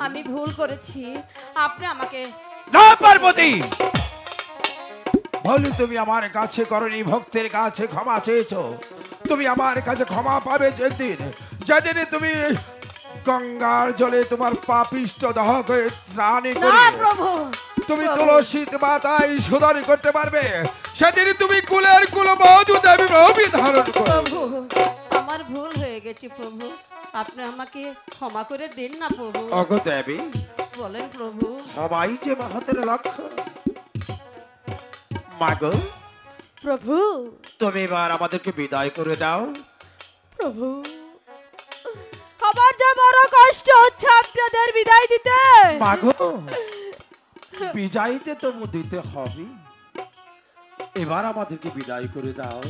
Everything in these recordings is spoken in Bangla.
আমি ভুল করেছি, আপনি আমাকে না পার্বতী, বলি তুমি আমার কাছে করনি ভক্তের কাছে ক্ষমা চেয়েছো। তুমি আমার কাছে ক্ষমা পাবে যেদিন, যেদিন তুমি গঙ্গার জলে তোমার পাপিষ্ট দেহ স্নান না করে প্রভু, তুমি তুলসী মাতায় শোধন করতে পারবে, সেদিন তুমি কুলের কুলবধূ দেবী রূপে ধারণ করো। প্রভু আমার ভুল হয়ে গেছে প্রভু, আপনি আমাকে ক্ষমা করে দিন না প্রভু। ওগো দেবী, বলেন প্রভু। সবাই যে মহতের লক্ষ্য। মাগো প্রভু, তুমি এবার আমাদেরকে বিদায় করে দাও। প্রভু আমার যা বড় কষ্ট হচ্ছে আপনাদের বিদায় দিতে। মাগো বিদায়তে তো দিতে হবে, এবার আমাদেরকে বিদায় করে দাও।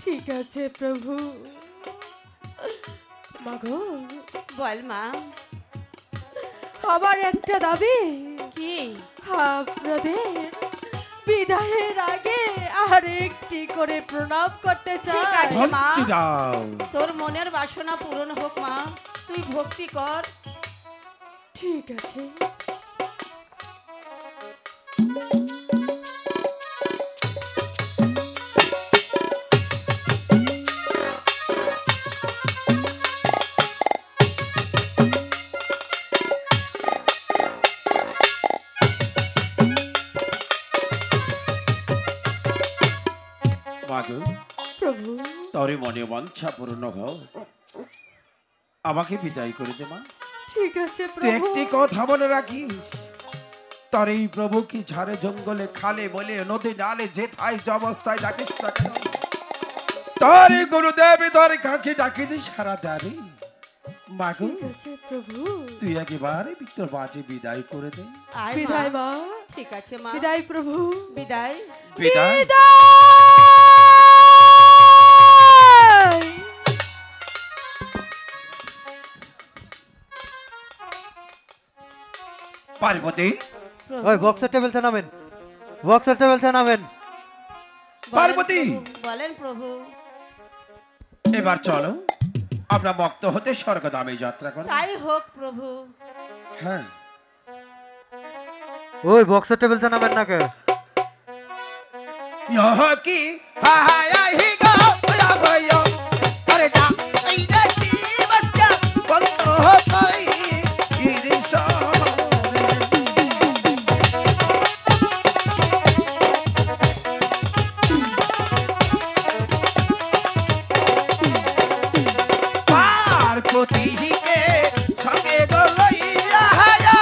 ঠিক আছে প্রভু। মাগো, বল মা। আমার একটা দাবি, কি? আপনাদের বিদায়ের আগে আর একটি করে প্রণাম করতে চাই। ঠিক আছে মা, ভক্তি দাও। তোর মনের বাসনা পূরণ হোক মা, তুই ভক্তি কর। ঠিক আছে। মাগো প্রভু, তোর মনে বাঞ্ছা পূর্ণ হোক, আমাকে বিদায় করে দে মা। ঠিক আছে তুই প্রভু। একটি কথা মনে রাখিস, তোর এই প্রভু কি ঝাড়ে জঙ্গলে খালে বলে নদী নালে যেথায় যে অবস্থায় ডাকিস না কেন, তোর এই গুরুদেব তোর কাকে ডাকি দিস সারা দেবে। মাগো ঠিক আছে প্রভু। তুই একেবারে তোর বাজে বিদায় করে দে। আয় বিদায় মা। মা। ঠিক আছে মা, বিদায় প্রভু। বিদায়। বিদায়। পার্বতী, প্রভু, ওই বক্সের টেবিলটা নামেন, বক্সের টেবিলটা নামেন। বলেন পার্বতী। প্রভু, বলেন প্রভু। এবার চলো আমরা মুক্ত হতে স্বর্গধামে যাত্রা করব। তাই হোক প্রভু। হ্যাঁ, ওই বক্সের টেবিলটা নামেন না কে? यह की हाय ही गो या भयो अरे दा ई देसी बस क्या बंद हो गई इरिसा पार्वती के छगे गो लइया हाया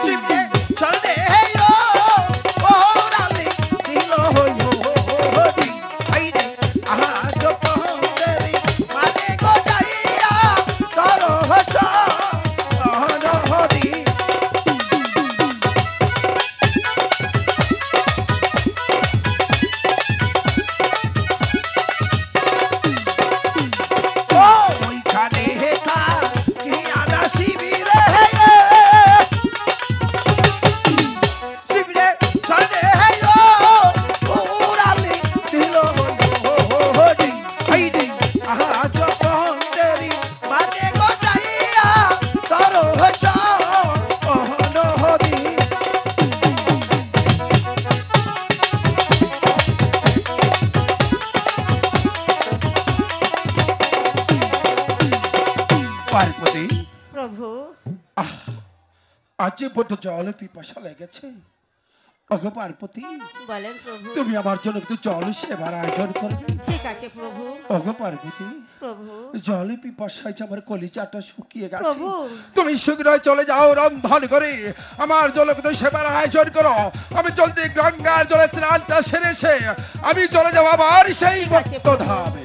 चिपके चलने यो ओराली दिलो यो दी आई रे आहा जो पहंदेरी माने गो जाइया तारो हसा आनो होदी ওই খানে হেতা কি আনা শিবিরে শিবিরে চলে হেলো ওরালি দিলো হোডি হাইডি আহা জপন্দেরি মাঝে গো যাইয়া তারো হচা অহন হদি পার্বতী, প্রভু, আজ বড় জল পিপাসা লেগেছে। ওগো পার্বতী, বলেন প্রভু। তুমি আমার জন্য একটু জল সেবার আয়োজন করবে। ঠিক আছে প্রভু। ওগো পার্বতী, প্রভু, জলে পিপাসায় যে আমার কলিজাটা শুকিয়ে গেছে। প্রভু। তুমি শীঘ্রই চলে যাও রন্ধন করে আমার জল একটু সেবার আয়োজন করো। আমি জলদি গঙ্গার জলে স্নানটা সেরেছে আমি চলে যাবো আবার সেই ভক্ত ধামে।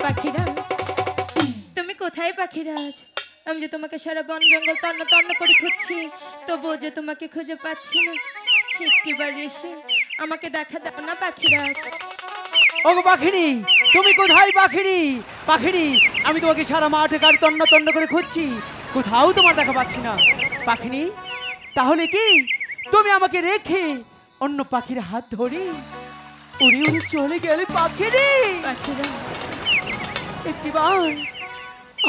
পাখিরাজ, তুমি কোথায় পাখিরাজ? আমি যে তোমাকে সারা বন জঙ্গল তন্ন তন্ন করে খুঁজছি, তবুও যে তোমাকে খুঁজে পাচ্ছি না। একটিবার এসে আমাকে দেখা দাও না পাখিরাজ। ওগো পাখিনি, তুমি কোথায় পাখিনি? পাখিনি, আমি তোমাকে সারা মাঠে কার তন্ন তন্ন করে খুঁজছি, কোথাও তোমার দেখা পাচ্ছি না। পাখিনি, তাহলে কি তুমি আমাকে রেখে অন্য পাখির হাত ধরে উড়ে উড়ে চলে গেলে পাখিরি? পাখিরা একটিবার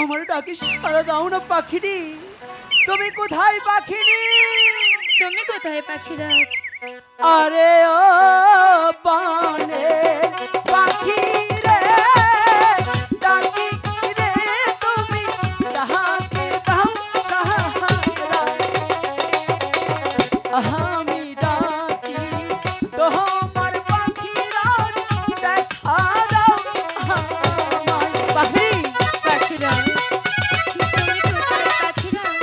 আমার ডাকে সাড়া দাও না পাখিরি। তুমি কোথায় পাখিরি? তুমি কোথায় পাখিরাজ? আরে ও পানে পাখি রে, ডাকি রে তুমি ডাকে দাও সাহারা। আমি ডাকি তোমার পাখিরা, দেখা দাও আমায়। পাখি পাখিরাজ তুমি কোথায় পাখিরাজ?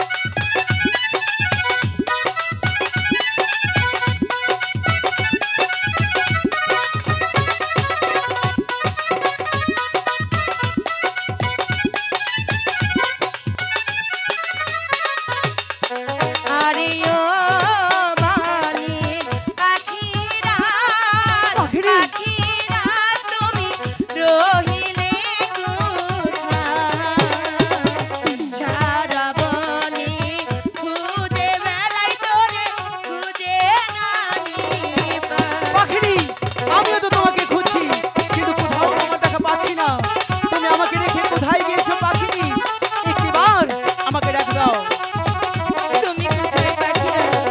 আরে ও বানি পাখিরা, পাখিরি। পাখিরা তুমি রহিলে কোথায়? সারা বনে খুঁজে বেড়াই তোরে, খুঁজে নাহি পাই। পাখিনি, আমিও তো তোমাকে খুঁজছি, কিন্তু কোথাও তোমার দেখা পাচ্ছি না। তুমি আমাকে রেখে কোথায় গিয়েছো পাখিনি? একটিবার আমাকে ডাক দাও। তুমি কোথায় পাখিরাজ?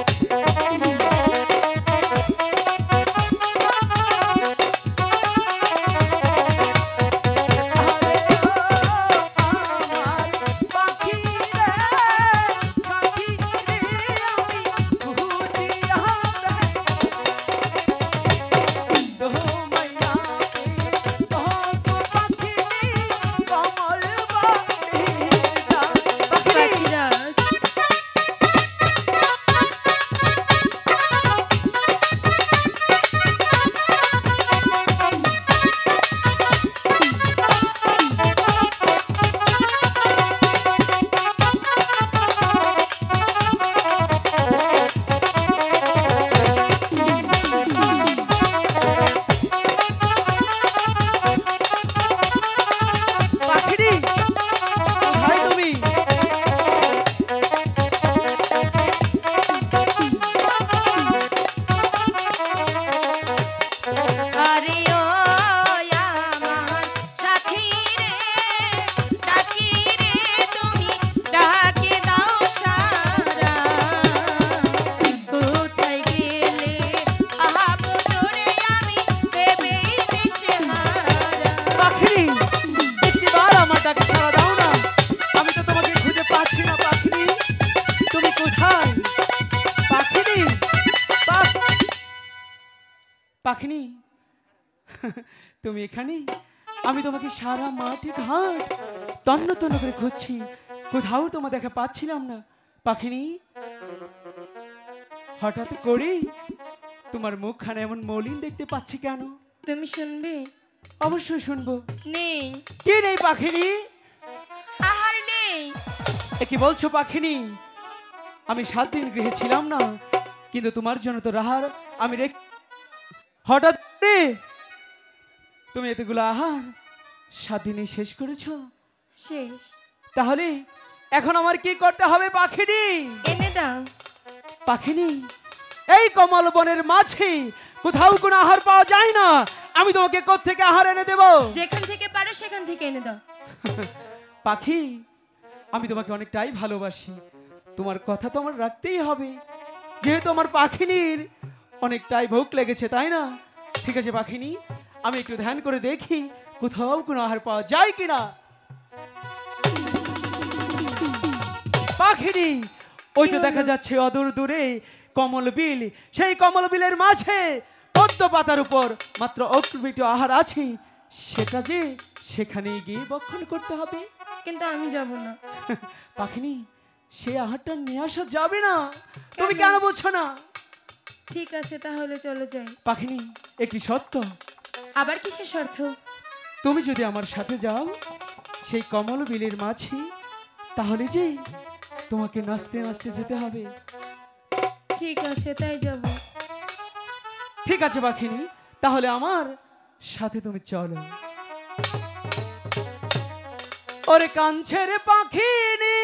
পাখিরাজ পাখিনি, কোথায় তুমি? আরে ও আমার সাথী রে, ডাকি রে তুমি ডাকে দাও সারা। কোথায় গেলে আহাবো তোরে আমি, ভেবেই দিশেহারা। পাখিনি, একটিবার আমার ডাকে সাড়া দাও না। আমি তো তোমাকে খুঁজে পাচ্ছি না পাখিনি। তুমি কোথায় পাখিনি? পাখিনি, তুমি এখানে? আমি তোমাকে সারা মাঠে ঘাট তন্ন তন্ন করে খুঁজছি, কোথাও তোমার দেখা পাচ্ছিলাম না পাখিনি। হঠাৎ করে তোমার মুখখানে এমন মলিন দেখতে পাচ্ছি কেন? তুমি শুনবে? অবশ্যই শুনবো। নেই, কি নেই পাখিনি? আহার নেই। কি বলছো পাখিনি? আমি 7 দিন গৃহে ছিলাম না, কিন্তু তোমার জন্য তো রাহার আমি হঠাৎ করে তুমি এতগুলো আহার 7 দিনে শেষ করেছো। শেষ। তাহলে এখন আমার কি করতে হবে পাখিনি? এনে দাও। পাখিনি, এই কমল বনের মাঝে কোথাও কোনো আহার পাওয়া যায় না। আমি তোমাকে কোত্থেকে আহার এনে দেব? যেখান থেকে পারো সেখান থেকে এনে দাও। পাখি, আমি তোমাকে অনেকটাই ভালোবাসি, তোমার কথা তো আমার রাখতেই হবে, যেহেতু আমার পাখিনীর অনেকটাই ভোগ লেগেছে, তাই না? ঠিক আছে পাখিনি, আমি একটু ধ্যান করে দেখি কোথাও কোনো আহার পাওয়া যায় কিনা। পাখিনি, ওই তো দেখা যাচ্ছে অদূর দূরে কমল বিল। সেই কমল বিলের মাঝে পদ্ম পাতার উপর মাত্র অল্প আহার আছে, সেটা যে সেখানে গিয়ে ভক্ষণ করতে হবে। কিন্তু আমি যাব না। পাখিনি, সে আহারটা নিয়ে আসা যাবে না। তুমি কেন বুঝছো না? ঠিক আছে, তাহলে চলে যাই। পাখিনি, একটি সত্য। আবার কিসের শর্ত? তুমি যদি আমার সাথে যাও সেই কমল বিলের মাঝে, তাহলে যে তোমাকে নাচতে নাচতে যেতে হবে। ঠিক আছে, তাই যাব। ঠিক আছে পাখিনি, তাহলে আমার সাথে তুমি চলো। ওরে কাঞ্ছের পাখিনি,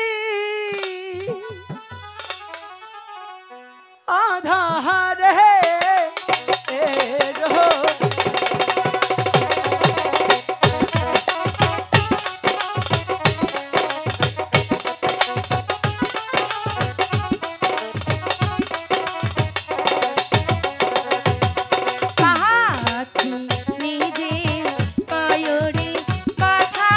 আধারে রো পাখি নিজে কয়রে কথা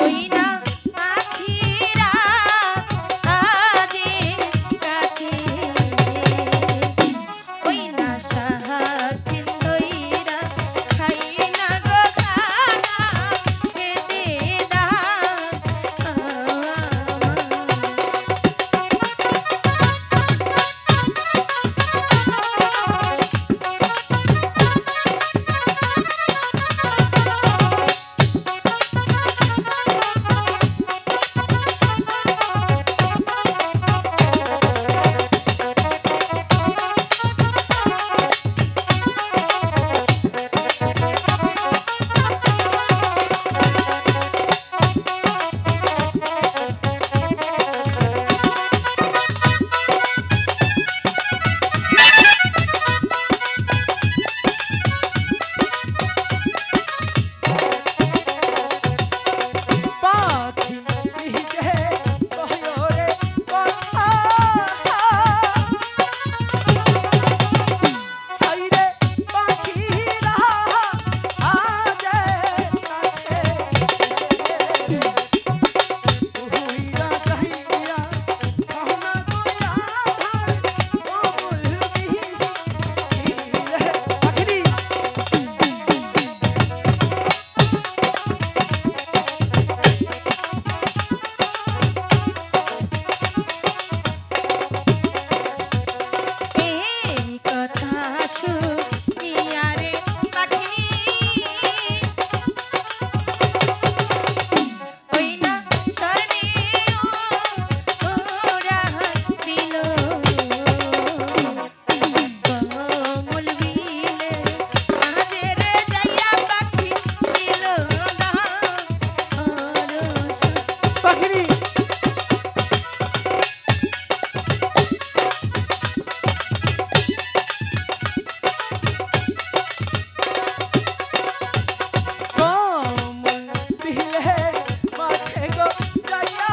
ওই না পাখিরা আজে কাছে ওই না সাহায্যের দইরা খাই না গো খানা খেতে দাও পাখি নিজে কয়রে কথা হাইরে পাখিরা আজে কাছে উইরা চাহিয়া ভাবনা কইরা বলবি পাখিরি এই কথা শুনিয়া রে পাখি ওই না স্বর্ণে ওরা দিল কমল বিলে আজে রে যাইয়া পাখি দিল অরস পাখিরি কমল বিলে মাঝে গো যাইয়া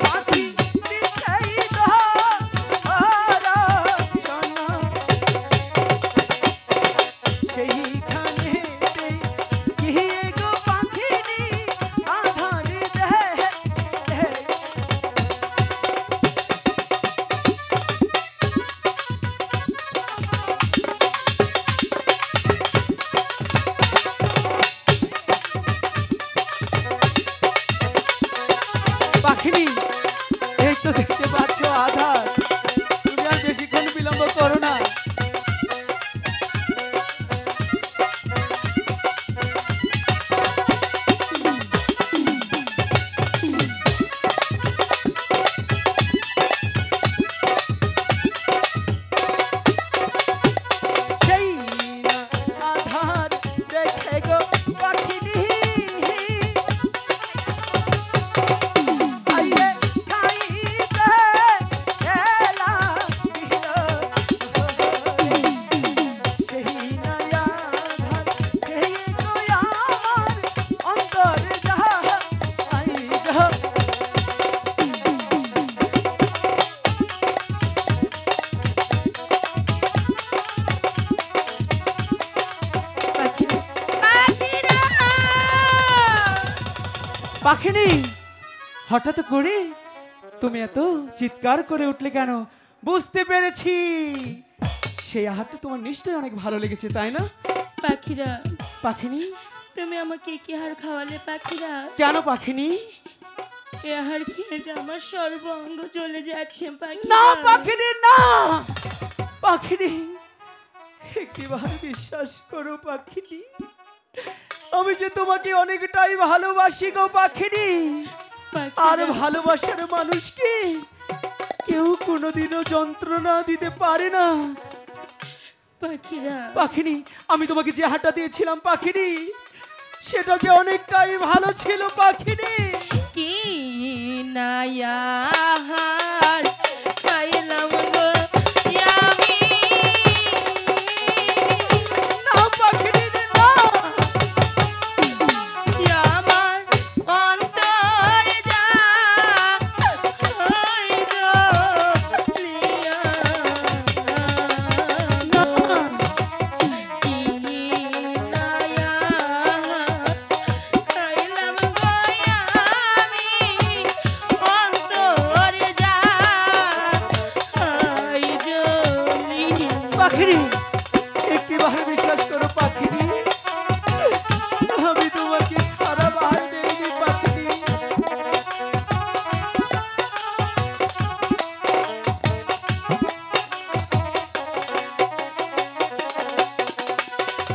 পাখি দিছাই তো আরা সোনা সেইখানে গিয়ে গো পাখিরি আধারে দেহে পাখিনি এই তো দেখতে পাচ্ছ আধার তুমি আর বেশিক্ষণ বিলম্ব করো না সেই না আধার দেখে গো পাখিনি আইরে খাইতে এলা দিল সেই না আধার কে গো আমার অন্তর যাহা আই যাহা পাখিনি হঠাৎ করে তুমি এত চিৎকার করে উঠলে কেন বুঝতে পেরেছি সেই আহারটা তোমার নিশ্চয়ই অনেক ভালো লেগেছে তাই না পাখিরা পাখিনি তুমি আমাকে কি হার খাওয়ালে পাখিরা কেন পাখিনি এ আহার খেয়ে যে আমার সর্বাঙ্গ চলে যাচ্ছে পাখি না পাখিনি না পাখিনি একটিবার বিশ্বাস করো পাখিনি আমি যে তোমাকে অনেকটাই ভালোবাসি গো পাখিনি আর ভালোবাসার মানুষকে কেউ কোনোদিনও যন্ত্রণা দিতে পারে না পাখিরা পাখিনি আমি তোমাকে যে হাঁটা দিয়েছিলাম পাখিনি সেটা যে অনেকটাই ভালো ছিল পাখিনি। কি নায়ার খাইলাম গো আমি না পাখিনি রে, না। আমার অন্তর যা হইলো লিয়া না। কি নায়া খাইলাম গো আমি অন্তর যা হইলো লিয়া পাখিনি, একটিবার বিশ্বাস করো পাখিনি, আমি তোমাকে খারাপ আর দেইনি পাখিনি।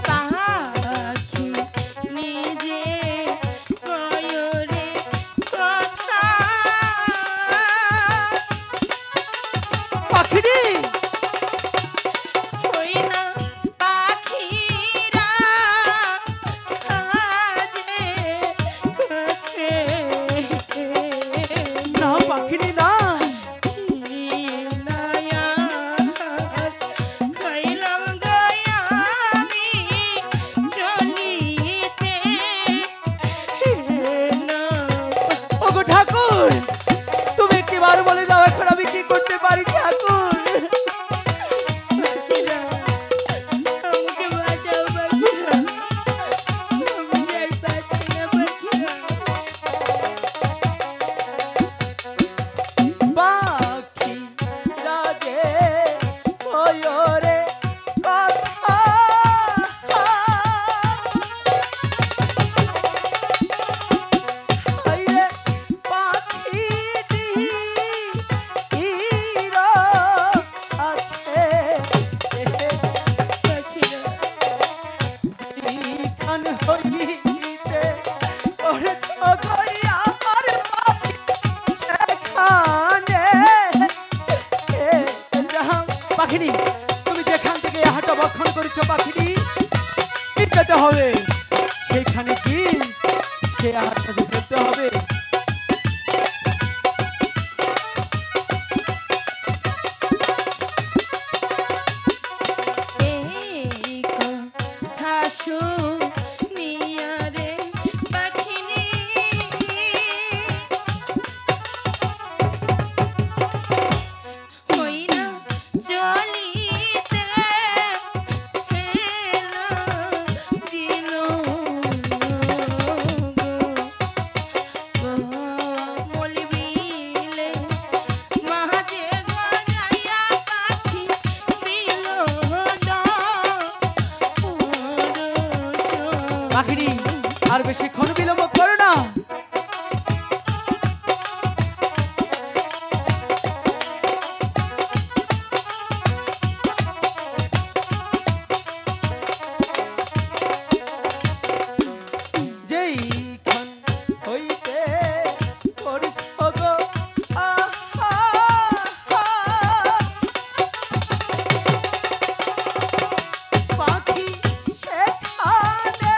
পাখি নিজে কয়রে কথা পাখিনি, হই না পাখিরা কাজে কাছে না পাখিনি, না। নায়া খাইলাম গয়া আমি চলিতে না ওগো ঠাকুর, তুমি একটিবার বলে দাও এখন আমি কি করতে পারি ঠাকুর। পাখিরা আমাকে বাঁচাও পাখিরা আমি আর পাচ্ছি না পাখিরা পাখি রাজে ময়ূরে কথা, হায়রে পাখিটি ইরা আছে পাখিরা খান হইতে ওরে ছগড়িয়া আমার পাখি সেখানে এলাম। পাখিনি, তুমি যেখান থেকে এই হাঁটা বক্ষণ করেছো পাখিনি, কি যেতে হবে সেখানে, কি সে হাঁটা যেতে হবে। এই কথা শুনিয়া রে পাখিনি হই না চলিতে হেলা দিল গো মলিবিলে মাঝে গজাইয়া পাখি দিল পাখিনি, আর বেশিক্ষণ বিলম্ব করো না। যেইখান হইতে করিস গো আহা, পাখি সেখানে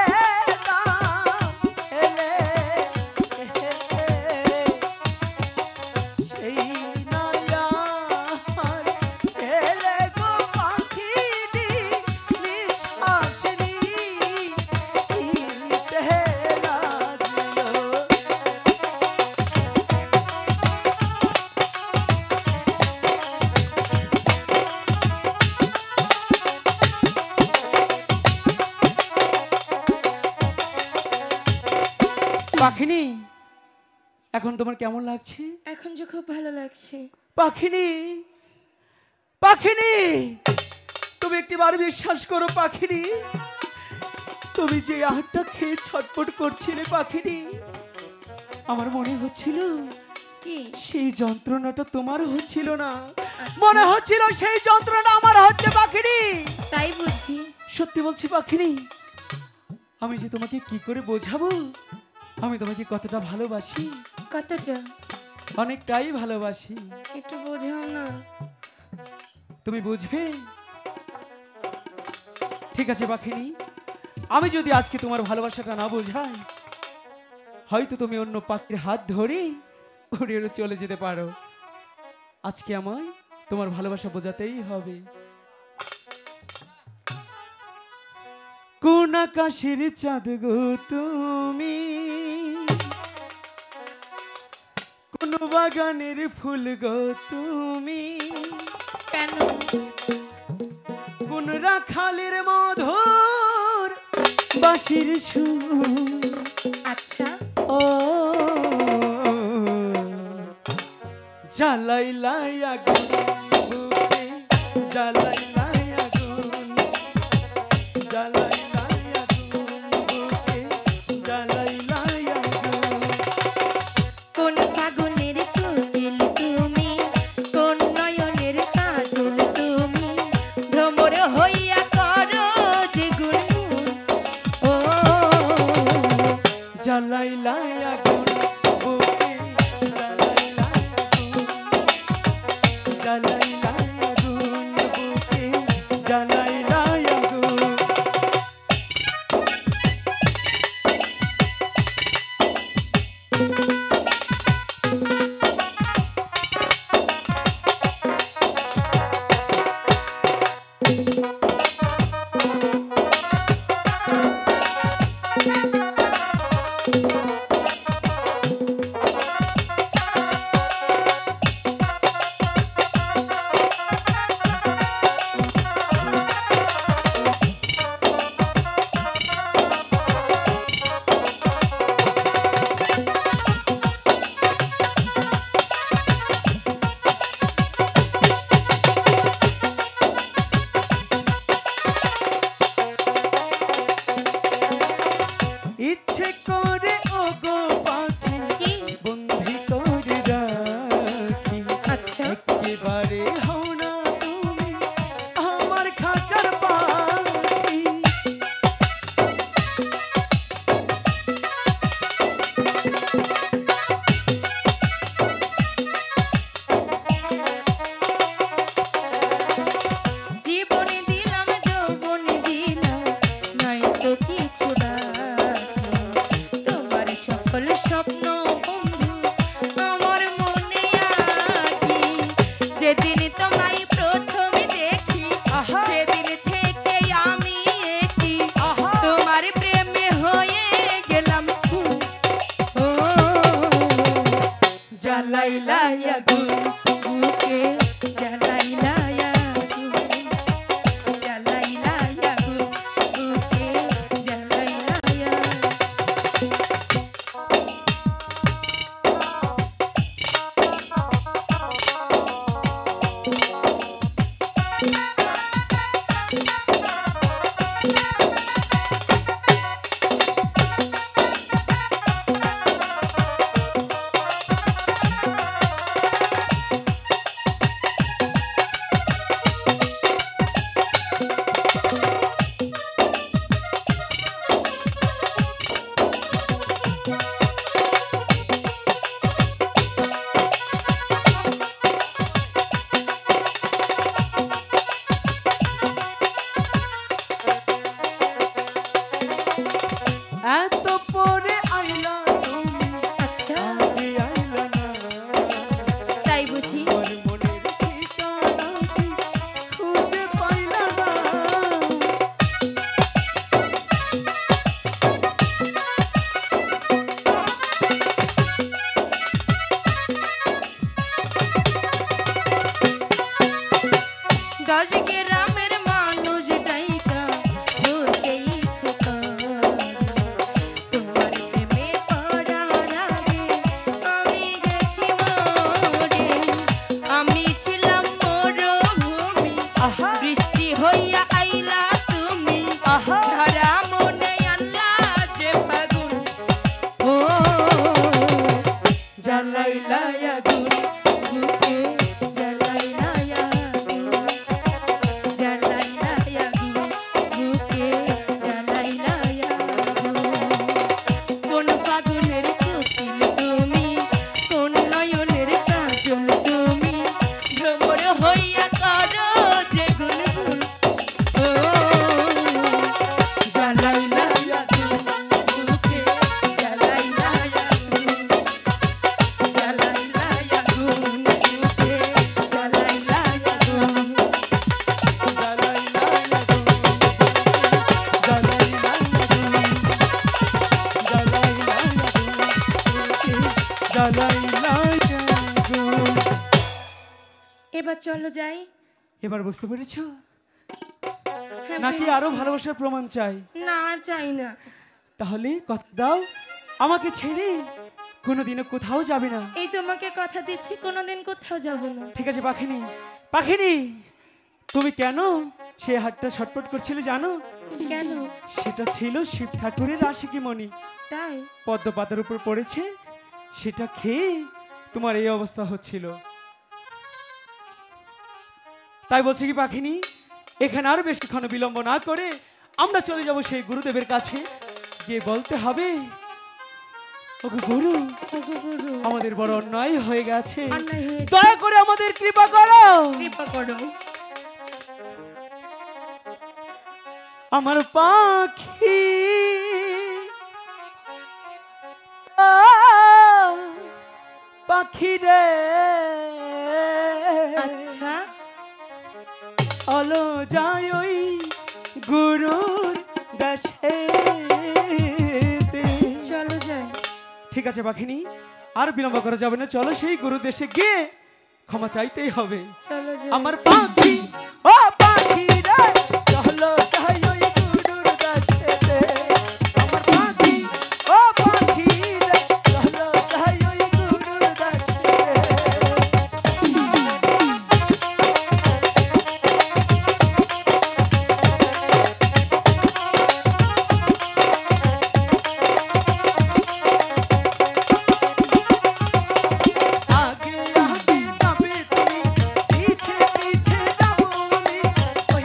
এলাম এলে, সেই নয়ার এলে গো পাখিটি নিঃশ্বাস নিতে লাগলো। পাখিনি, এখন তোমার কেমন লাগছে এখন যে খুব ভালো লাগছে পাখিনি? পাখিনি, তুমি একটিবার বিশ্বাস করো পাখিনি, তুমি যে আহারটা খেয়ে ছটফট করছিলে পাখিনি, আমার মনে হচ্ছিল কি সেই যন্ত্রণাটা তোমার হচ্ছিল না, মনে হচ্ছিল সেই যন্ত্রণা আমার হচ্ছে পাখিনি। তাই বুঝি সত্যি বলছি পাখিনি, আমি যে তোমাকে কি করে বোঝাবো আমি তোমাকে কতটা ভালোবাসি, কতটা অনেকটাই ভালোবাসি। একটু বোঝাও না তুমি বুঝবে? ঠিক আছে পাখিনি, আমি যদি আজকে তোমার ভালোবাসাটা না বোঝাই, হয়তো তুমি অন্য পাখির হাত ধরে উড়ে উড়ে চলে যেতে পারো। আজকে আমায় তোমার ভালোবাসা বোঝাতেই হবে। কোন আকাশের চাঁদ গো তুমি, কোন বাগানের ফুল গো তুমি, কেন কোন রাখালের মধুর বাঁশির সুর। আচ্ছা ও জ্বালাইলাই আগুন বুকে, জ্বালাইলাই আগুন, জ্বালাইলাই আগুন বুকে, জ্বালাইলাই আগুন। কোন ফাগুনের কোকিল তুমি, কোন নয়নের কাজল তুমি, ভ্রমর হইয়া করো যে গুনগুন। ও জ্বালাইলাই আগুন বুকে, জ্বালাইলাই আগুন, জ্বালাইলাই আগুন বুকে, জ্বালাইলাই আগুন। ইচ্ছে করে ও গো পাখি কি? বন্দি করে রাখি। আচ্ছা একেবারে হও না তুমি আমার খাঁচার পাখি। জীবনে দিলাম যৌবনে দিলাম, নাই তো কিছু বাকি। তোমার সকল স্বপ্ন বন্ধু আমার মনে আঁকি। যেদিন তোমায় প্রথম দেখি আহা। সেদিন থেকে আমি একই আহা। তোমার প্রেমে হয়ে গেলাম খুন। ও জ্বালাইলাই আগুন বুকে, জ্বালাইলাই আগুন, জ্বালাইলাই আগুন বুকে, জ্বালাইলাই আগুন। এত পরে আইলা তুমি, আচ্ছা আগে আইলা না। তাই বুঝি? আমার মনের ঠিকানা কি খুঁজে পাইলা না। দশ গ্রামের মানুষ ডাইকা ধরতেইছে কান। তোমার প্রেমে পড়ার আগে আমি গেছি মরে। আমি ছিলাম মরুভূমি, আহা। বৃষ্টি হইয়া আইলা তুমি, আহা। ঝরা মনে আল্লাহ যে ফাগুন। ও জ্বালাইলাই আগুন বুকে, জ্বালাইলাই আগুন, জ্বালাইলাই আগুন বুকে, জ্বালাইলাই আগুন। কোন ফাগুনের কোকিল তুমি, কোন নয়নের কাজল তুমি, ভ্রমর হইয়া করো যে গুনগুন। ও জ্বালাইলাই জ্বালাইলা আগুন। এবার চলো যাই। এবার বুঝতে পেরেছ হ্যাঁ, নাকি পেরেছি। আরো ভালোবাসার প্রমাণ চাই? না আর চাই না। তাহলে কথা দাও আমাকে ছেড়ে কোনোদিনও কোথাও যাবে না। এই তোমাকে কথা দিচ্ছি কোনোদিন কোথাও যাব না। ঠিক আছে পাখিনি, পাখিনি তুমি কেন সে হাতটা ছটফট করছিলে জানো? কেন? সেটা ছিল শিব ঠাকুরের আশিকি মণি, তাই? পদ্ম পাতার উপর পড়েছে, সেটা খেয়ে তোমার এই অবস্থা হচ্ছিল। তাই বলছে কি পাখিনি, এখানে আর বেশিক্ষণ বিলম্ব না করে আমরা চলে যাব সেই গুরুদেবের কাছে, গিয়ে বলতে হবে ওগো গুরু, ওগো গুরু, আমাদের বড় অন্যায় হয়ে গেছে, অন্যায় হয়েছে, দয়া করে আমাদের কৃপা করো, কৃপা করো। আমার পাখি পাখি রে, আচ্ছা চলো যাই ওই গুরুর দেশে। চলো যাই। ঠিক আছে পাখিনি, আর বিলম্ব করা যাবে না, চলো সেই গুরু দেশে গিয়ে ক্ষমা চাইতেই হবে। চলো যাই। আমার পাখি ও পাখি রে, চলো যাই ওই গুরুর দেশে। আমার পাখি ও পাখি রে, চলো যাই ওই গুরুর দেশে। আগে আগে যাবে তুমি, পিছে পিছে যাবো আমি, ওই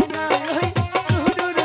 না ওই গুরুর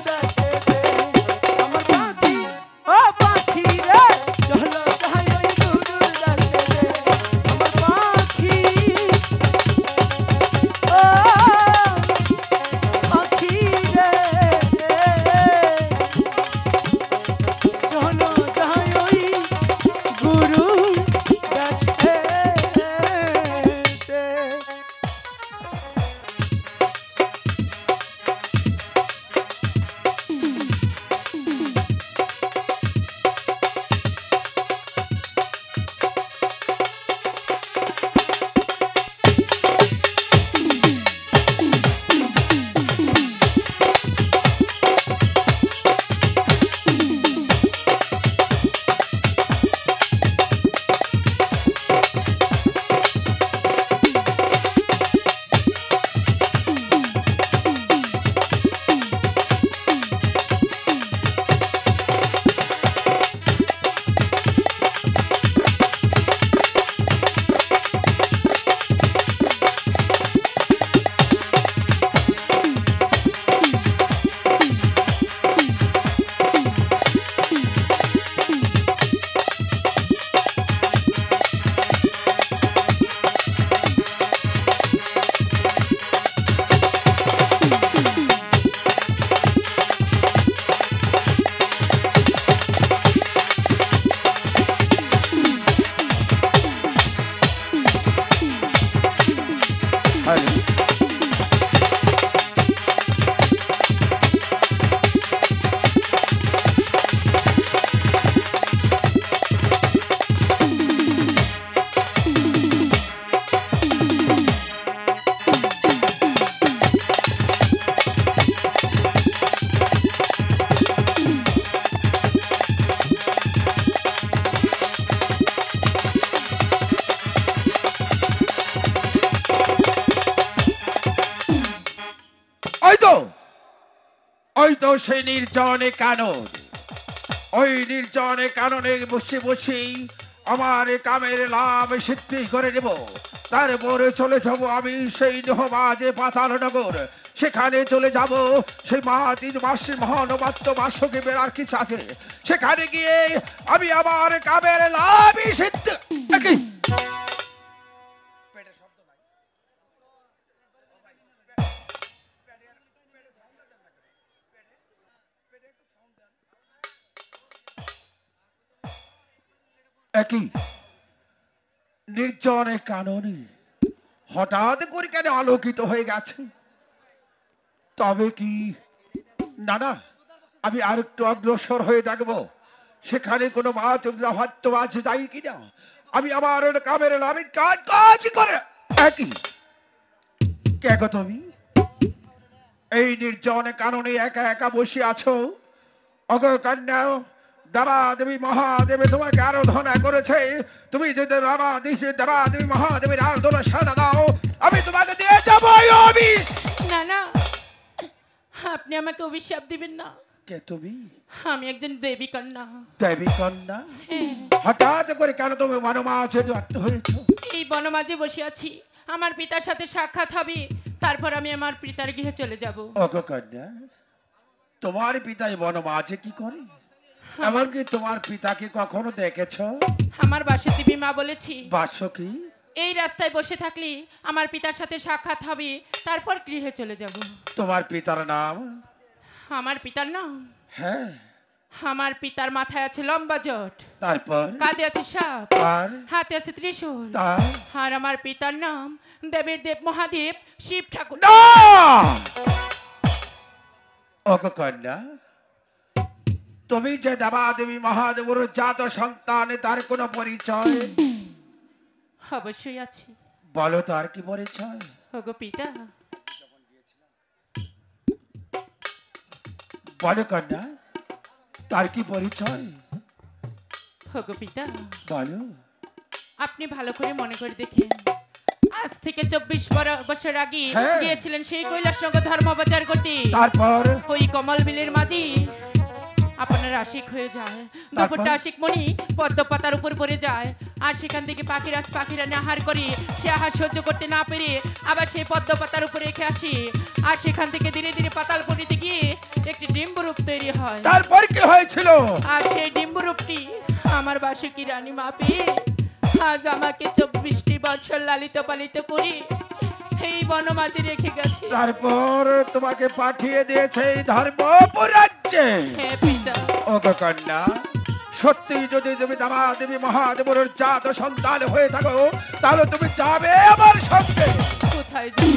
ওই তো সেই নির্জনে কানন, ওই নির্জনে কাননে বসে বসেই আমার কামের লাভ সিদ্ধি করে নেব। তারপরে চলে যাব আমি সেই নহবাজে পাতাল নগর, সেখানে চলে যাব সেই মাতির মাসের মহানবাত্য বাসকে বেড়ার কিছু আছে, সেখানে গিয়ে আমি আমার কামের লাভ সিদ্ধ একই একই নির্জনে কাননে হঠাৎ করে কেন আলোকিত হয়ে গেছে? তবে কি না না, আমি আর একটু অগ্রসর হয়ে দেখবো সেখানে কোনো মাহাত্ম আছে যাই কিনা। আমি আমার কামের লাভে কাজ কাজ করে একই কে গো তুমি এই নির্জনে কাননে একা একা বসে আছো? অগ কন্যা, দেবা দেবী মহাদেবী তোমাকে আরাধনা করেছে, তুমি যদি বাবা দিশে দেবা দেবী মহাদেবীর আরাধনা সাড়া দাও, আমি তোমাকে দিয়ে যাবো এই অভিষ। না না, আপনি আমাকে অভিশাপ দিবেন না। কে তুমি? আমি একজন দেবী কন্যা। দেবী কন্যা? হ্যাঁ, হঠাৎ করে কেন তুমি বনমাঝে আত্ম হয়েছো? এই বনমাঝে বসে আছি, আমার পিতার সাথে সাক্ষাৎ হবে, তারপর আমি আমার পিতার গৃহে চলে যাব। অগ কন্যা, তোমার পিতা এই বনমাঝে কি করে? এমনকি তোমার পিতাকে কখনো দেখেছো? আমার বাসে দেবী মা বলেছি বাস কি? এই রাস্তায় বসে থাকলে আমার পিতার সাথে সাক্ষাৎ হবে, তারপর গৃহে চলে যাব। তোমার পিতার নাম? আমার পিতার নাম? হ্যাঁ। আমার পিতার মাথায় আছে লম্বা জট, তারপর? কাঁধে আছে সাপ, আর হাতে আছে ত্রিশূল। তার? আর আমার পিতার নাম দেবের দেব মহাদেব শিব ঠাকুর। না! অগ কন্যা, তুমি যে দেবা দেবী মহাদেবর জাত সন্তান, তার কোনো পরিচয়? অবশ্যই আছে। বলো তার কি পরিচয়? ওগো পিতা, বলো কন্যা, তার কি পরিচয়? ওগো পিতা, বলো। আপনি ভালো করে মনে করে দেখেন, আজ থেকে 24 বছর আগে হ্যাঁ। গিয়েছিলেন সেই কৈলাসনগর ধর্মপ্রচার করতে। তারপর? ওই কমল বিলের মাঝি আপনার আশিক হয়ে যায়, দুপুরটা আশিক মণি পদ্ম পাতার উপর পড়ে যায়, আর সেখান থেকে পাখিরা আহার করে, সে আহার সহ্য করতে না পেরে আবার সেই পদ্ম পাতার উপরে রেখে আসি, আর সেখান থেকে ধীরে ধীরে পাতাল পরিতে গিয়ে একটি ডিম্বরূপ তৈরি হয়। তারপর কি হয়েছিল? আর সেই ডিম্বরূপটি আমার বাসুকি রানী মা পেয়ে আজ আমাকে 24টি বছর লালিত পালিত করি এই বনমাঝে রেখে গেছে। তারপর তোমাকে পাঠিয়ে দিয়েছে এই ধর্মপুর রাজ্যে। হ্যাঁ পিতা। ওগো কন্যা, সত্যি যদি তুমি দেবা দেবী মহাদেবর জাত সন্তান হয়ে থাকো, তাহলে তুমি যাবে আমার সঙ্গে। কোথায় যাব?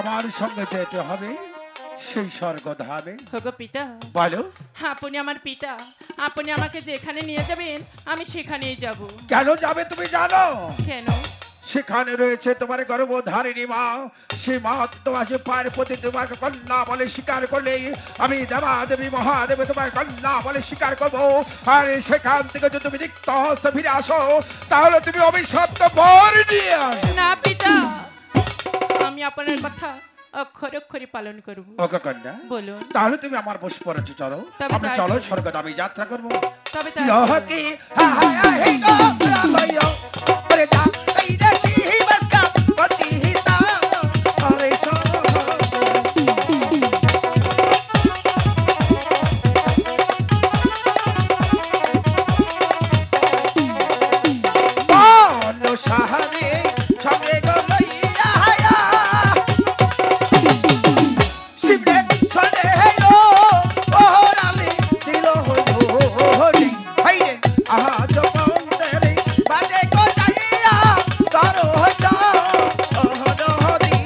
আমার সঙ্গে যেতে হবে সেই স্বর্গধামে। ওগো পিতা, বলো। আপনি আমার পিতা, আপনি আমাকে যেখানে নিয়ে যাবেন আমি সেখানেই যাব। কেন যাবে তুমি জানো? কেন? সেখানে রয়েছে তোমার গর্ভধারিণী মা, সেই মা তোমাকে পায়ের প্রতি তোমাকে কন্যা বলে স্বীকার করলে আমি দেবা দেবী মহাদেব তোমার কন্যা বলে স্বীকার করবো। আর সেখান থেকে যদি তুমি রিক্ত হস্তে ফিরে আসো, তাহলে তুমি অভিশপ্ত বর নিয়ে আসো। না পিতা, আমি আপনার কথা অক্ষরে অক্ষরে পালন করব। ওগো কন্যা, বলুন। তাহলে তুমি আমার বস পরে চলো, তবে আমরা তাই চলো করব। স্বর্গধামে যাত্রা করবো। তবে তাই ইহকি হা হা হা হে গো রামায়ো পরে যা এই দেশি বাসকা পতি হিতা আরে সো মনো সাহারে সঙ্গে গলইয়া হায়া শিবরে চলে হেলো ওহরালে দিল হরি হাইরে আহা জবন্তেরে বাজে কো যাইয়া করো যা ওহরি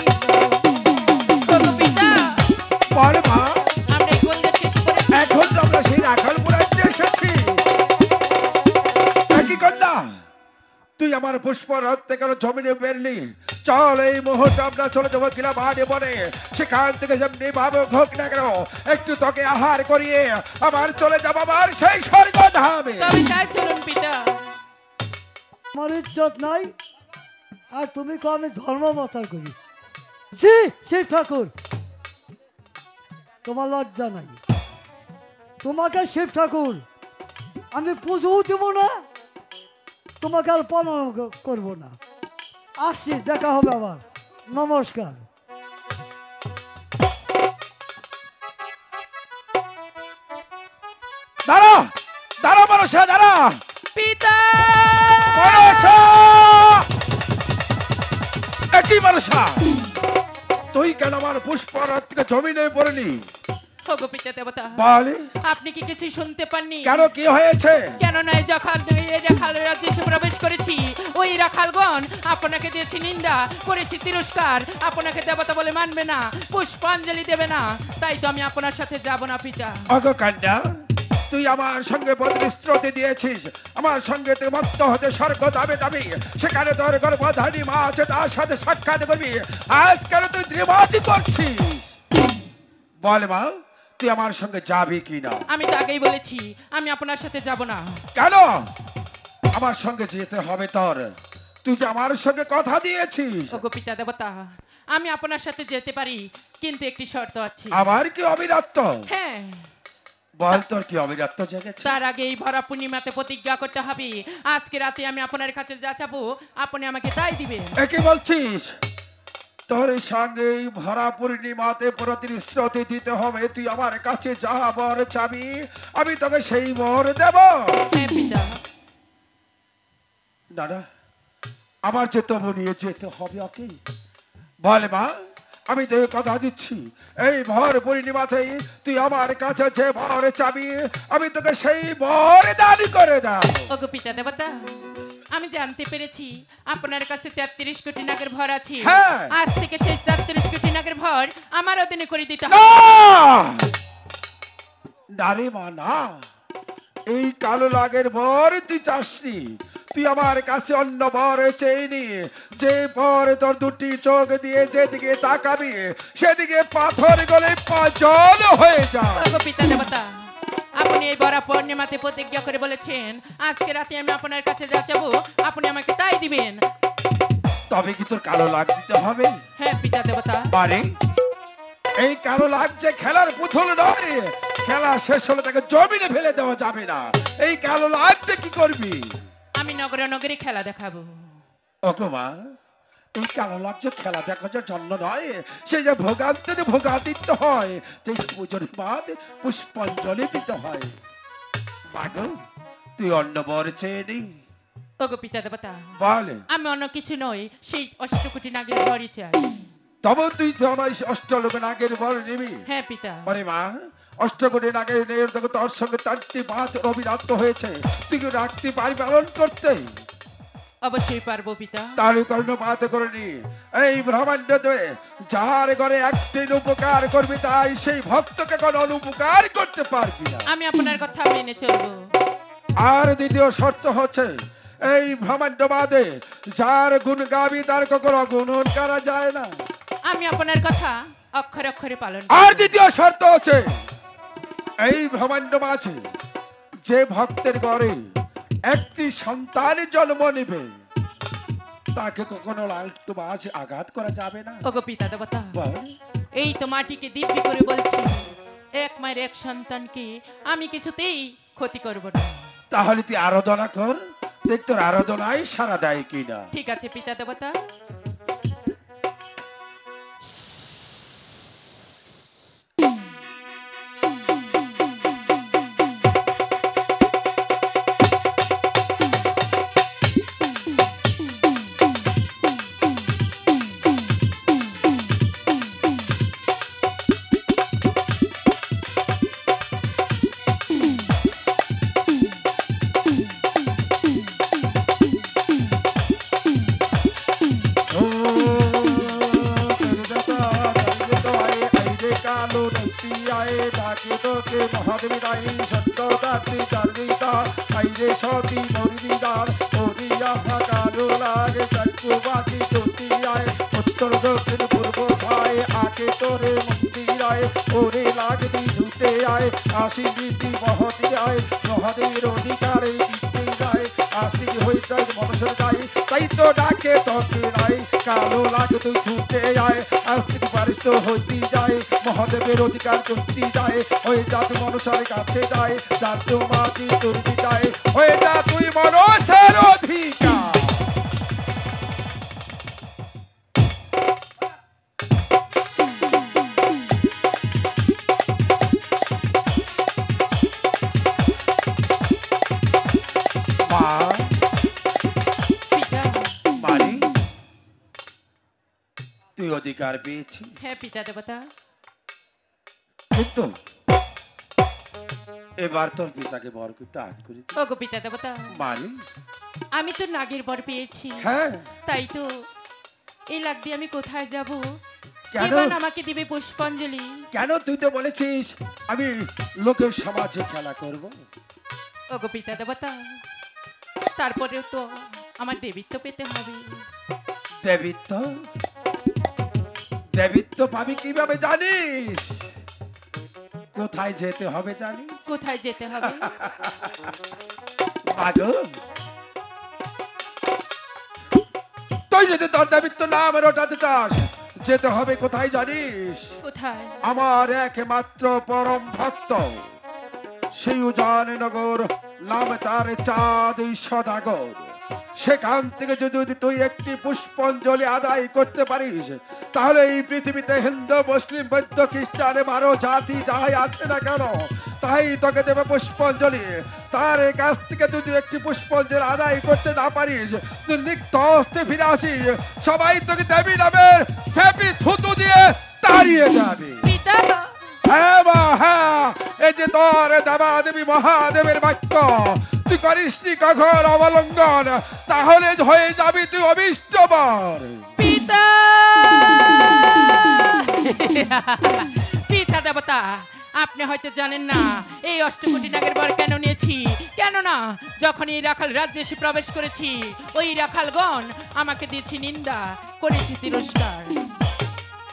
ওগো পিতা, বল মা, আমরা এই গন্ডে শেষ করেছি। এখন তো আমরা সেই রাখালপুর রাজ্যে এসেছি। কি কন্যা, তুই আমার পুষ্পরথ থেকে জমিনে বেরলি, চল এই মুহূর্তে আমরা চলে যাবো কিনা বাড়ি বনে, সেখান থেকে যেমনি ভাবে হোক না কেন একটু তোকে আহার করিয়ে আবার চলে যাবো আমার সেই স্বর্গধামে। তবে তাই চলুন পিতা। আমার ইজ্জত নাই, আর তুমি কো আমি ধর্ম প্রচার করি। জি শিব ঠাকুর, তোমার লজ্জা নাই? তোমাকে শিব ঠাকুর আমি পুজো দেব না, তোমাকে আর প্রণাম করবো না। আসছি, দেখা হবে আবার। নমস্কার। দাঁড়া দাঁড়া মনসা, দাঁড়া পিতা মনসা। একই মনসা, তুই কেন আমার পুষ্পরাত থেকে জমিনে পড়লি? ওগো পিতা দেবতা, বল আপনি কি কিছু শুনতে পাননি? কেন, কি হয়েছে? কেন নয়, যখন এই রাখাল রাজ্যে এসে প্রবেশ করেছি, ওই রাখালগণ আপনাকে দিয়েছি নিন্দা, করেছি তিরস্কার, আপনাকে দেবতা বলে মানবে না, পুষ্পাঞ্জলি দেবে না, তাই তো আমি আপনার সাথে যাব না পিতা। অগো কান্ডা, তুই আমার সঙ্গে প্রতিশ্রুতি দিয়েছিস, আমার সঙ্গে তুই মত্ত হতে স্বর্গ যাবে যাবি, সেখানে তোর গর্ভধারী মা আছে, তার সাথে সাক্ষাৎ করবি। আজ কেন তুই দ্বিমতি করছিস? বল মা, তুই আমার সঙ্গে যাবি কি না? আমি তো আগেই বলেছি আমি আপনার সাথে যাব না। কেন? আমার সঙ্গে যেতে হবে তোর, তুই যে আমার সঙ্গে কথা দিয়েছিস। ওগো পিতা দেবতা, আমি আপনার সাথে যেতে পারি, কিন্তু একটি শর্ত আছে। আমার কি অবিরত্ব? হ্যাঁ, বল তোর কি অবিরত্ব জেগেছে? তার আগে এই ভরা পূর্ণিমাতে প্রতিজ্ঞা করতে হবে, আজকে রাতে আমি আপনার কাছে যা চাবো আপনি আমাকে তাই দিবেন। কি বলছিস? তোর সঙ্গে এই ভরা পূর্ণিমাতে প্রতিশ্রুতি দিতে হবে, তুই আমার কাছে যা বর চাবি আমি তোকে সেই বর দেব। হ্যাঁ পিতা। দাদা, আমার যে তবু নিয়ে যেতে হবে ওকে। বল মা, আমি তোকে কথা দিচ্ছি, এই ভর পূর্ণিমাতেই তুই আমার কাছে যে বর চাবি আমি তোকে সেই বর দান করে দাও। ওগো পিতা দেবতা, আমি জানতে পেরেছি আপনার কাছে 33 কোটি নাগের ভর আছে। হ্যাঁ। আজ থেকে সেই 33 কোটি নাগের ভর আমার অধীনে করে দিতে না হবে। না রে মা, না, এই কালো লাগের বর তুই চাসনি, তুই আমার কাছে অন্য বর চেয়ে, যে বর তোর দুটি চোখ দিয়ে যেদিকে তাকাবি সেদিকে পাথর গলে জল হয়ে যায়। ওগো পিতা দেবতা, আপনি এই ভরা পূর্ণিমাতে প্রতিজ্ঞা করে বলেছেন আজকে রাতে আমি আপনার কাছে যা চাবো আপনি আমাকে তাই দিবেন। তবে কি তোর কালো লাগ দিতে হবে? হ্যাঁ পিতা দেবতা। মানে এই কালো লাগ যে খেলার পুতুল নয়, খেলা শেষ হলে তাকে জমিনে ফেলে দেওয়া যাবে না। এই কালো লাগতে কি করবি? আমি নগরে নগরে খেলা দেখাবো। ওগো মা, এই কালো লাগ যে খেলা দেখার জন্য নয়, সে যে ভোগান্তিতে ভোগান্তিত হয়, যে পুজোর বাদ পুষ্পাঞ্জলি দিতে হয়। মাগো, তুই অন্য বর চেয়ে নি। ওগো পিতা দেবতা, বলে আমি অন্য কিছু নই, সেই 8 কোটি নাগের ভরই চাই। তবে তুই তো আমার অষ্টলোক নাগের বর নিবি। হ্যাঁ পিতা। আরে মা, অষ্টকোটি নাগের নেয়ের তোকে তোর সঙ্গে 4টি বাত অবিরাত্ত হয়েছে, তুই কি রাখতে পারি পালন করতে? অবশ্যই পারবো পিতা। তারই কর্ণ বাত করেনি। এই ব্রহ্মাণ্ড দেবে যার ঘরে একটি উপকার করবি, তাই সেই ভক্তকে কোনো অনুপকার করতে পারবি না। আমি আপনার কথা মেনে চলবো। আর দ্বিতীয় শর্ত হচ্ছে, এই ব্রহ্মাণ্ড বাদে যার গুণ গাবি তার কখনো গুণন করা যায় না। আমি আপনার কথা অক্ষরে অক্ষরে পালন করব। আর দ্বিতীয় শর্ত হচ্ছে, এই ব্রহ্মাণ্ড মাঝে যে ভক্তের ঘরে একটি সন্তান জন্ম নেবে তাকে কখনো লালটু মাছ আঘাত করা যাবে না। ওগো পিতা দেবতা, বল। এই তো মাটিকে দিব্যি করে বলছি, এক মায়ের এক সন্তানকে আমি কিছুতেই ক্ষতি করব না। তাহলে তুই আরাধনা কর, দেখ তোর আরাধনায় সারা দেয় কিনা। ঠিক আছে পিতা দেবতা। উত্তর দক্ষিণ পূর্ব খায় আকে তোরে মন্দির আয়, ওরে লাগবি ছুটে আয়, আসি নীতি মহতি আয়, মহাদের অধিকারে দিতে যায়, আসি হইতে মানুষের গায়ে, তাই তো ডাকে তোকে রায়, কালো লাগ তুই ছুটে আয়, আসতে পারিস তো হইতে যায়, মহাদেবের অধিকার চুক্তি যায় হয়ে যা তুই মনুষ্যের কাছে যায় যা তোমাকে তোর বিদায় হয়ে যা তুই মনুষ্যের অধিকার মা পিতা মানি তুই অধিকার পেয়েছিস হ্যাঁ পিতা দেবতা কিন্তু এবার তোর পিতাকে বর করতে আজ করি ওগো পিতা দেবতা মানি আমি তো নাগের বর পেয়েছি হ্যাঁ তাই তো এই লাগ দিয়ে আমি কোথায় যাব কেন? কেবল আমাকে দিবে পুষ্পাঞ্জলি কেন তুই তো বলেছিস আমি লোকের সমাজে খেলা করব ওগো পিতা দেবতা তারপরেও তো আমার দেবীত্ব পেতে হবে দেবিত্ব দেবিত্ব পাবি কিভাবে জানিস কোথায় যেতে হবে জানিস কোথায় যেতে হবে মাগো তুই যদি তোর দেবিত্ব না আমার ওঠাতে চাস যেতে হবে কোথায় জানিস কোথায় আমার একমাত্র পরম ভক্ত সেই উজাননগর নাম তার চাঁদ সদাগর সেখান থেকে যদি তুই একটি পুষ্পাঞ্জলি আদায় করতে পারিস তাহলে এই পৃথিবীতে হিন্দু মুসলিম বৌদ্ধ খ্রিস্টান 12 জাতি যাই আছে না কেন তাই তোকে দেবে পুষ্পাঞ্জলি তার কাছ থেকে যদি একটি পুষ্পাঞ্জলি আদায় করতে না পারিস তুই নিত্য হস্তে ফিরে আসিস সবাই তোকে দেবী নামের সেপি থুতু দিয়ে তাড়িয়ে যাবে পিতা হ্যাঁ মা হ্যাঁ এই যে তোর দেবা দেবী মহাদেবের বাক্য তুই করিসনি কখন অবলম্বন তাহলে হয়ে যাবি তুই অবিষ্টবর পিতা পিতা দেবতা আপনি হয়তো জানেন না এই অষ্টকোটি নাগের বর কেন নিয়েছি কেন না যখন এই রাখাল রাজ্যে এসে প্রবেশ করেছি ওই রাখালগণ আমাকে দিয়েছি নিন্দা করেছি তিরস্কার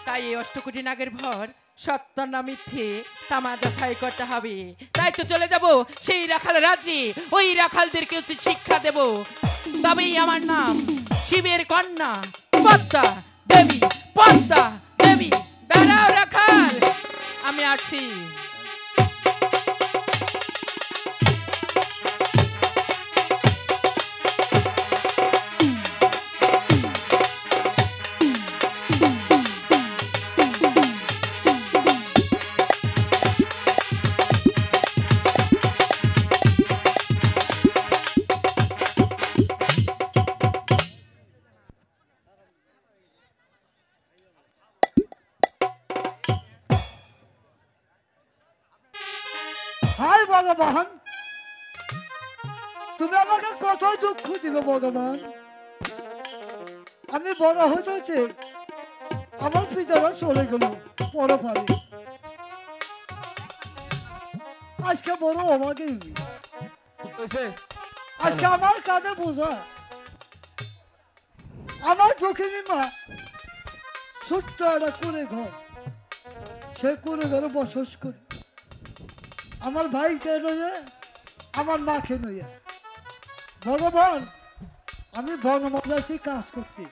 তাই এই অষ্টকোটি নাগের ভর সত্য না মিথ্যে তামা যাচাই করতে হবে তাই তো চলে যাব সেই রাখাল রাজ্যে ওই রাখালদেরকে উচিত শিক্ষা দেব তবেই আমার নাম শিবের কন্যা পদ্মা দেবী পদ্মা দেবী দাঁড়াও রাখাল আমি আসছি হাই ভগবান তুমি আমাকে কত দুঃখ দিবে ভগবান আমি বড় হতে আমার পিতারা চলে গেল পরপারে আজকে বড় আমাকে আজকে আমার কাঁধে বোঝা আমার দক্ষিণী মা ছোট্ট একটা কুড়ে ঘর সে কুড়ে ঘরে বসবাস করে আমার ভাইকে নয় আমার মাকে নয় ভগবান আমি বনমাসি কাজ করতে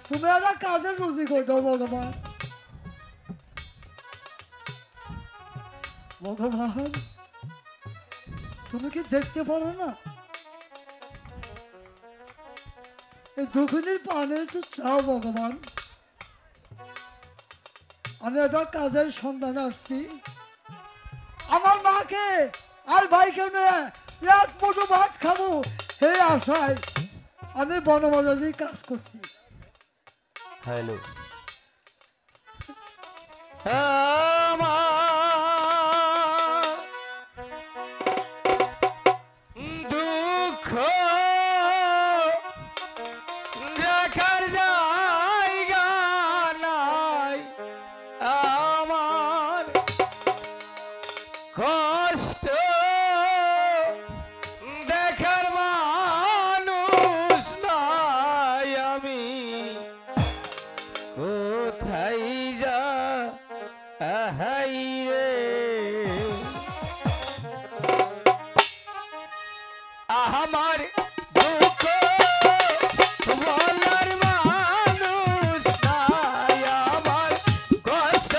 তুমি একটা কাজের রুজি করে দাও ভগবান ভগবান তুমি কি দেখতে পারো না এই দুঃখিনীর পানে তো চাও ভগবান আমি একটা কাজের সন্ধানে আসছি আমার মাকে আর ভাইকে নিয়ে এক মুঠো ভাত খাবো এই আশায় আমি বনমালী কাজ করছি হ্যালো দুঃখ দেখার জায়গা নাই আমার কষ্ট দেখার মানুষ নাই আমি কোথায় যা হাই রে আমার দুঃখ বলার মানুষ নাই আমার কষ্ট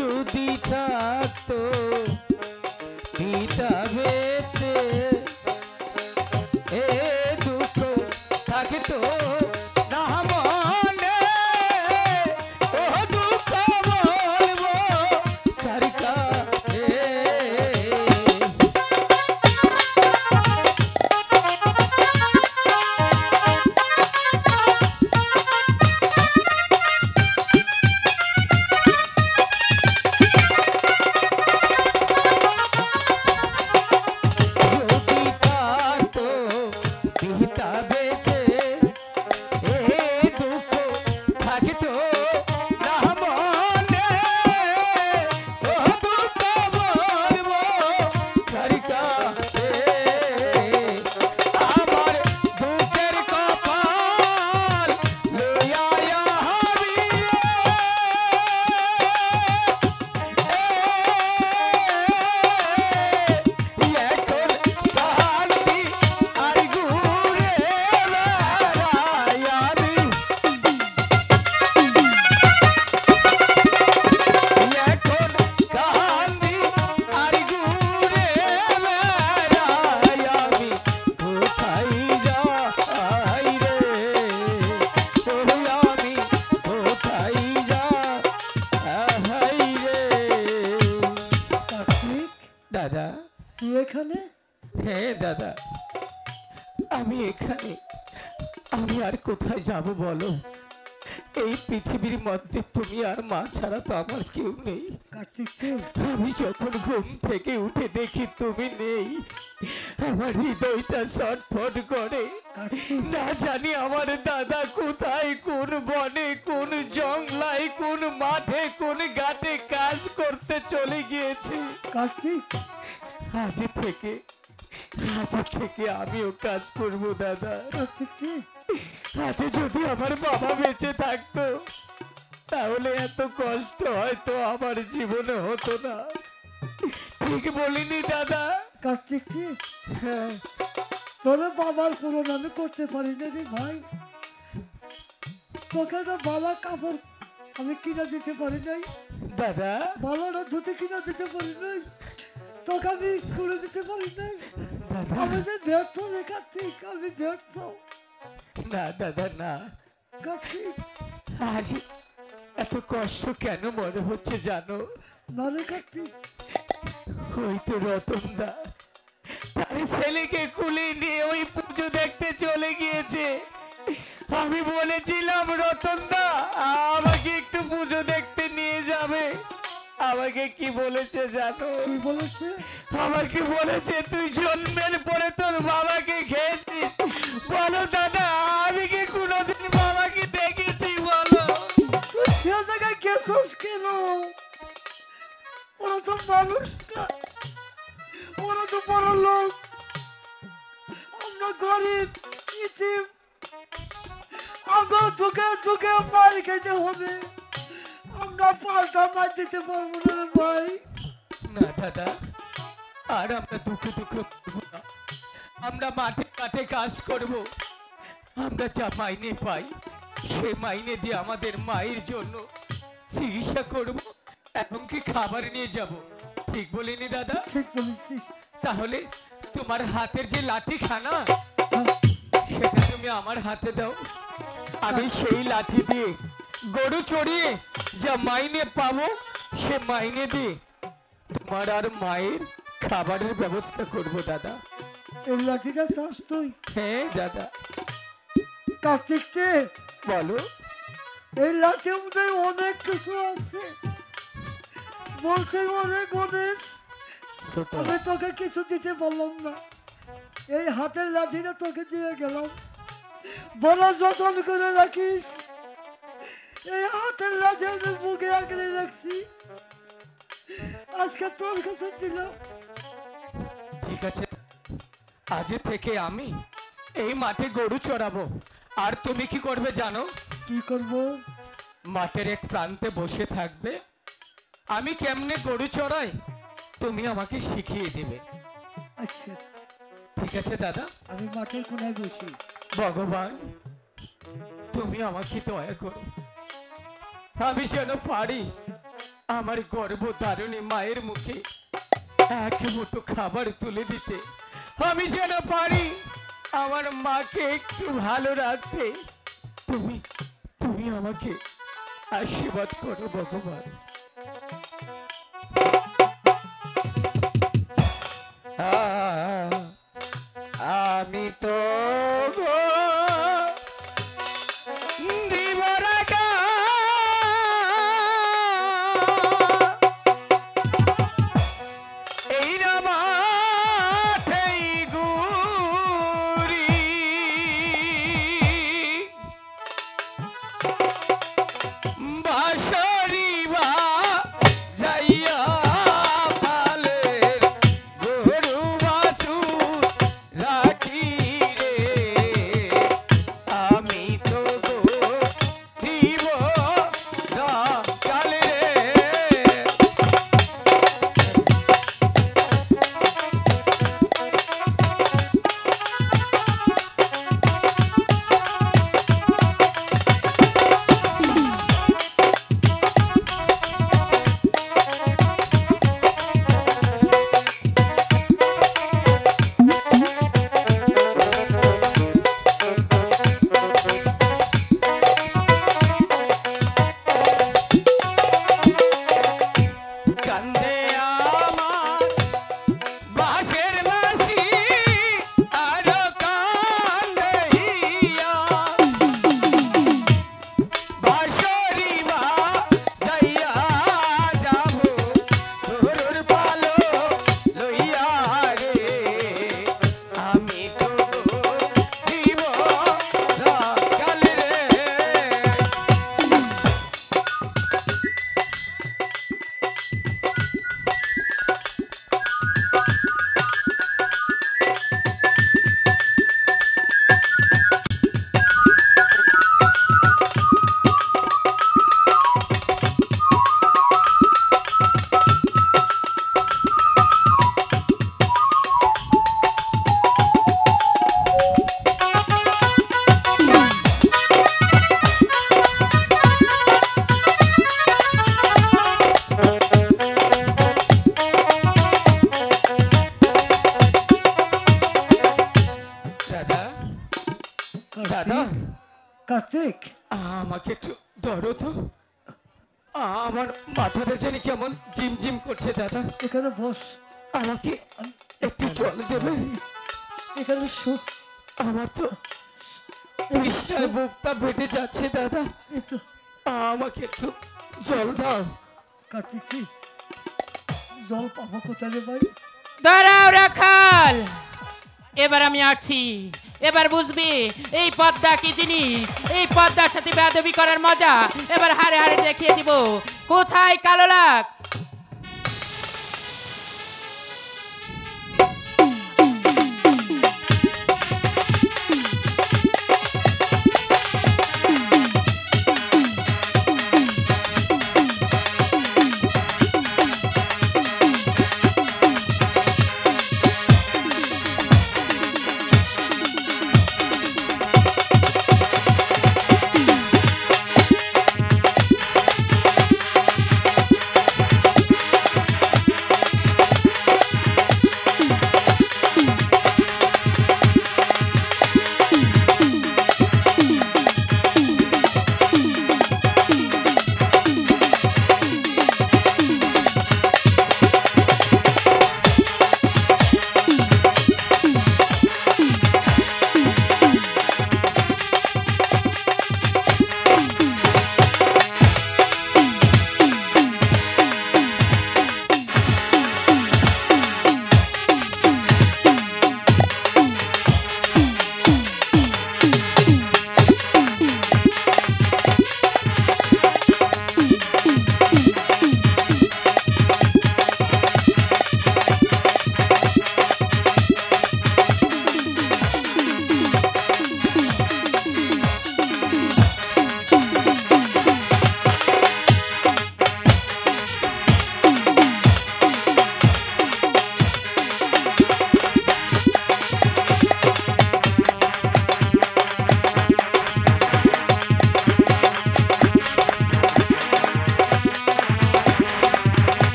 যদি থাকতো পিতা বেঁচে, এ দুঃখ থাকতো না মনে, ও দুঃখ বলবো কার কাছে। দাদা তুই এখানে? হ্যাঁ দাদা, আমি এখানে। আমি আর কোথায় যাব বলো? এই পৃথিবীর মধ্যে তুমি আর মা ছাড়া তো আমার কেউ নেই। কার্তিক তুই? আমি যখন ঘুম থেকে উঠে দেখি তুমি নেই, আমার হৃদয়টা ছটফট করে। কার্তিক না জানি আমার দাদা কোথায়, কোন বনে, কোন জঙ্গলায়, কোন মাঠে, কোন ঘাটে কাজ করতে চলে গিয়েছে। কার্তিক আজ থেকে আমিও কাজ করব দাদা। কার্তিক তুই? আজ যদি আমার বাবা বেঁচে থাকতো তাহলে এত কষ্ট হয়তো আমার জীবনে হতো না। ঠিক বলিনি দাদা? কার্তিক তুই? হ্যাঁ। তোর বাবার পূরণ আমি করতে পারি না রে ভাই। তোকে একটা বালা কাপড় আমি কিনা দিতে পারি নাই, দাদা বালাটা ধুতে কিনা দিতে পারি নাই, তোকে আমি স্কুলে দিতে পারি নাই। দাদা আমি যে ব্যর্থ রে কার্তিক, আমি ব্যর্থ। না দাদা না, কার্তিক আজ এত কষ্ট কেন মনে হচ্ছে জানো? না রে কার্তিক, ওই তো রতন দা তার ছেলেকে কুলে নিয়ে ওই পুজো দেখতে চলে গিয়েছে। আমি বলেছিলাম রতন দা আমাকে একটু পুজো দেখতে নিয়ে যাবে। আমাকে কি বলেছে জানো? কি বলেছে? আমাকে বলেছে তুই জন্মের পরে তোর বাবাকে খেয়েছিস। বলো দাদা, আমি কি কোনোদিন বাবাকে দেখেছি বলো? তুই সে জায়গায় গেছিস কেন? ওরা তো মানুষ না, ওরা তো বড় লোক, আমরা গরিব ইতিম, আমরা চোখে চোখে মার খেতে হবে, আমরা পাল্টা মার দিতে পারবো না রে ভাই। না দাদা, আর আমরা দুঃখে দুঃখে করবো না। আমরা মাঠে মাঠে কাজ করব। আমরা যা মাইনে পাই সে মাইনে দিয়ে আমাদের মায়ের জন্য চিকিৎসা করব এবং কি খাবার নিয়ে যাব। ঠিক বলিনি দাদা? ঠিক বলেছিস। তাহলে তোমার হাতের যে লাঠি খানা সেটা তুমি আমার হাতে দাও। আমি সেই লাঠি দিয়ে গরু চড়িয়ে যা মাইনে পাবো সে মাইনে দিয়ে তোমার আর মায়ের খাবারের ব্যবস্থা করব দাদা। এই লাঠিটা চাস তুই? হ্যাঁ দাদা। কার্তিক রে, বলো। এই লাঠির মধ্যে অনেক কিছু আছে, বলছে অনেক অনেক। ছোট আমি তোকে কিছু দিতে পারলাম না, এই হাতের লাঠিটা তোকে দিয়ে গেলাম, বড় যত্ন করে রাখিস। এই হাতের লাঠি আমি বুকে আঁকড়ে রাখছি, আজকে তোর কাছে দিলাম। ঠিক আছে, আজ থেকে আমি এই মাঠে গরু চড়াবো। আর তুমি কি করবে জানো? কি করব? মাঠের এক প্রান্তে বসে থাকবে, আমি কেমনে গরু চড়াই তুমি আমাকে শিখিয়ে দেবে। আচ্ছা ঠিক আছে দাদা? আমি মাঠের কোনায় বসি। ভগবান তুমি আমাকে দয়া করো, আমি যেন পারি আমার গর্ভধারিণী মায়ের মুখে এক মুঠো খাবার তুলে দিতে আমি যেন পারি আমার মাকে একটু ভালো রাখতে। তুমি তুমি আমাকে আশীর্বাদ করো ভগবান। আমি তো কার্তিক, আমাকে একটু ধরো তো, আমার মাথাটা জানি কেমন জিম করছে দাদা। এখানে বস, আমাকে একটু জল দেবে? এখানে শো। আমার তো তৃষ্ণায় বুকটা ফেটে যাচ্ছে দাদা, আমাকে একটু জল দাও। কার্তিক, কি জল পাবো কোথায় রে ভাই? দাঁড়াও রাখাল, এবার আমি আসছি। এবার বুঝবি এই পদ্মা কি জিনিস, এই পদ্মার সাথে বেয়াদবি করার মজা এবার হারে হারে দেখিয়ে দিব। কোথায় কালো লাগ?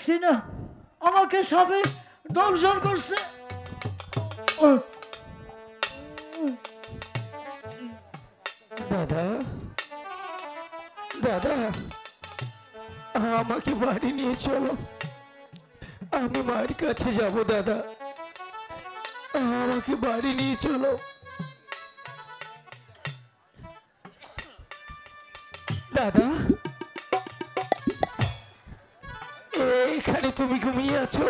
থাকছি না, আমাকে সাপে দংশন করছে। দাদা, দাদা, আমাকে বাড়ি নিয়ে চলো, আমি মায়ের কাছে যাব। দাদা, আমাকে বাড়ি নিয়ে চলো। দাদা, এখানে তুমি ঘুমিয়ে আছো,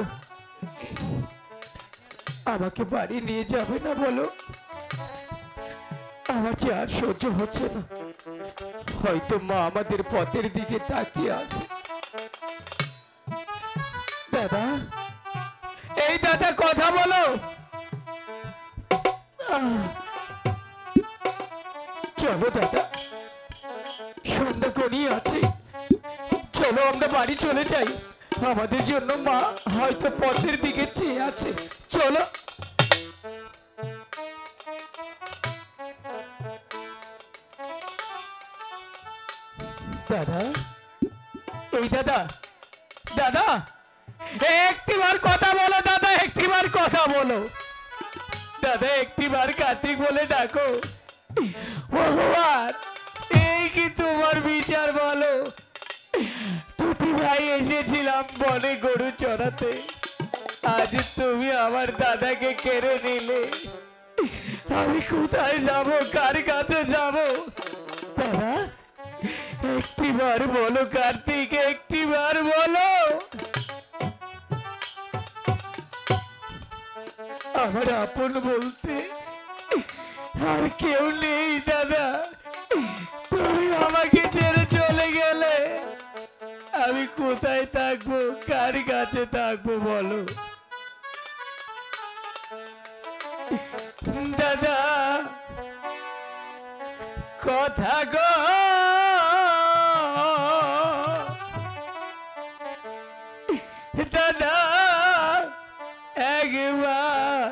আমাকে বাড়ি নিয়ে যাবে না বলো? আমার যে আর সহ্য হচ্ছে না, হয়তো মা আমাদের পথের দিকে তাকিয়ে আছে। দাদা, এই দাদা কথা বলো। চলো দাদা, সন্ধ্যা করিয়ে আছে, চলো আমরা বাড়ি চলে যাই, আমাদের জন্য মা হয়তো পথের দিকে চেয়ে আছে। চলো। দাদা, এই দাদা, দাদা একটিবার কথা বলো, দাদা একটিবার কথা বলো, দাদা একটিবার কার্তিক বলে ডাকো। ভগবান, এই কি তোমার বিচার বলো? দুটি ভাই এসেছিলাম বনে গরু চড়াতে, আজ তুমি আমার দাদাকে কেড়ে নিলে, আমি কোথায় যাব, কার কাছে যাব? দাদা একটিবার বলো কার্তিক, একটিবার বলো। আমার আপন বলতে আর কেউ নেই দাদা, তুমি আমাকে ছেড়ে চলে গেলে আমি কোথায় থাকবো, কার কাছে থাকবো বলো? দাদা কথা গো, দাদা একবার